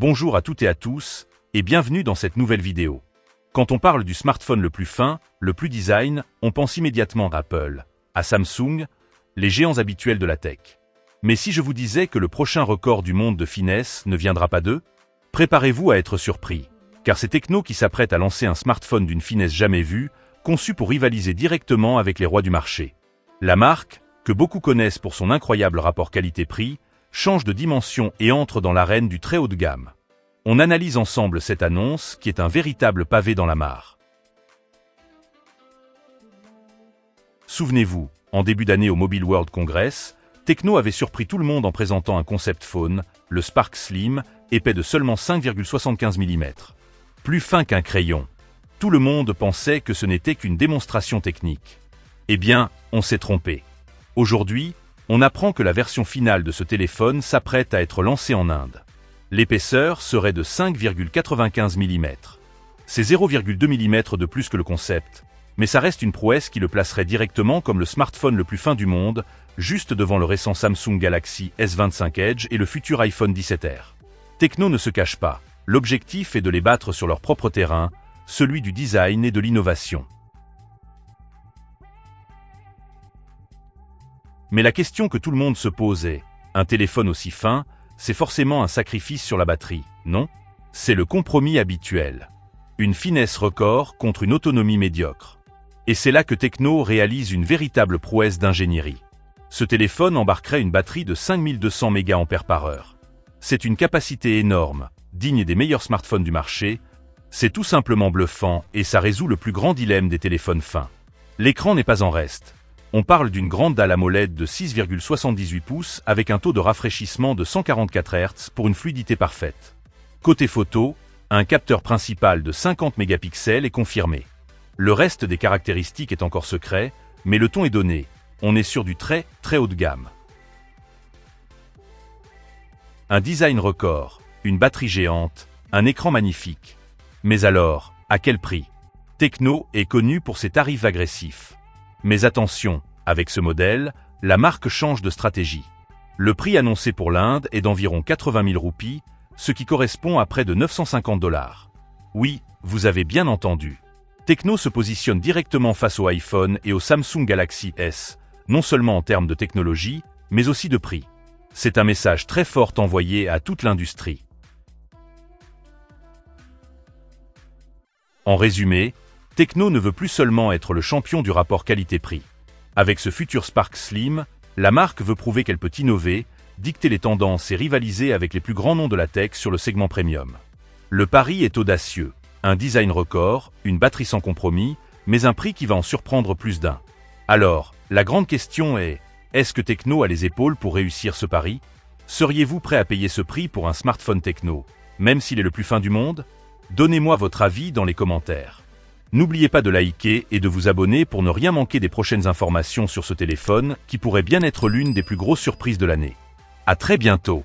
Bonjour à toutes et à tous, et bienvenue dans cette nouvelle vidéo. Quand on parle du smartphone le plus fin, le plus design, on pense immédiatement à Apple, à Samsung, les géants habituels de la tech. Mais si je vous disais que le prochain record du monde de finesse ne viendra pas d'eux, préparez-vous à être surpris, car c'est Tecno qui s'apprête à lancer un smartphone d'une finesse jamais vue, conçu pour rivaliser directement avec les rois du marché. La marque, que beaucoup connaissent pour son incroyable rapport qualité-prix, change de dimension et entre dans l'arène du très haut de gamme. On analyse ensemble cette annonce qui est un véritable pavé dans la mare. Souvenez-vous, en début d'année au Mobile World Congress, Tecno avait surpris tout le monde en présentant un concept phone, le Spark Slim, épais de seulement 5,75 mm. Plus fin qu'un crayon. Tout le monde pensait que ce n'était qu'une démonstration technique. Eh bien, on s'est trompé. Aujourd'hui, on apprend que la version finale de ce téléphone s'apprête à être lancée en Inde. L'épaisseur serait de 5,95 mm. C'est 0,2 mm de plus que le concept, mais ça reste une prouesse qui le placerait directement comme le smartphone le plus fin du monde, juste devant le récent Samsung Galaxy S25 Edge et le futur iPhone 17R. Tecno ne se cache pas, l'objectif est de les battre sur leur propre terrain, celui du design et de l'innovation. Mais la question que tout le monde se pose est, un téléphone aussi fin, c'est forcément un sacrifice sur la batterie, non? C'est le compromis habituel. Une finesse record contre une autonomie médiocre. Et c'est là que Tecno réalise une véritable prouesse d'ingénierie. Ce téléphone embarquerait une batterie de 5200 mAh. C'est une capacité énorme, digne des meilleurs smartphones du marché. C'est tout simplement bluffant et ça résout le plus grand dilemme des téléphones fins. L'écran n'est pas en reste. On parle d'une grande dalle AMOLED de 6,78 pouces avec un taux de rafraîchissement de 144 Hz pour une fluidité parfaite. Côté photo, un capteur principal de 50 mégapixels est confirmé. Le reste des caractéristiques est encore secret, mais le ton est donné. On est sur du très haut de gamme. Un design record, une batterie géante, un écran magnifique. Mais alors, à quel prix? Tecno est connu pour ses tarifs agressifs. Mais attention, avec ce modèle, la marque change de stratégie. Le prix annoncé pour l'Inde est d'environ 80 000 roupies, ce qui correspond à près de 950 $. Oui, vous avez bien entendu. Tecno se positionne directement face au iPhone et au Samsung Galaxy S, non seulement en termes de technologie, mais aussi de prix. C'est un message très fort envoyé à toute l'industrie. En résumé, Tecno ne veut plus seulement être le champion du rapport qualité-prix. Avec ce futur Spark Slim, la marque veut prouver qu'elle peut innover, dicter les tendances et rivaliser avec les plus grands noms de la tech sur le segment premium. Le pari est audacieux, un design record, une batterie sans compromis, mais un prix qui va en surprendre plus d'un. Alors, la grande question est, est-ce que Tecno a les épaules pour réussir ce pari? Seriez-vous prêt à payer ce prix pour un smartphone Tecno, même s'il est le plus fin du monde? Donnez-moi votre avis dans les commentaires. N'oubliez pas de liker et de vous abonner pour ne rien manquer des prochaines informations sur ce téléphone qui pourrait bien être l'une des plus grosses surprises de l'année. À très bientôt.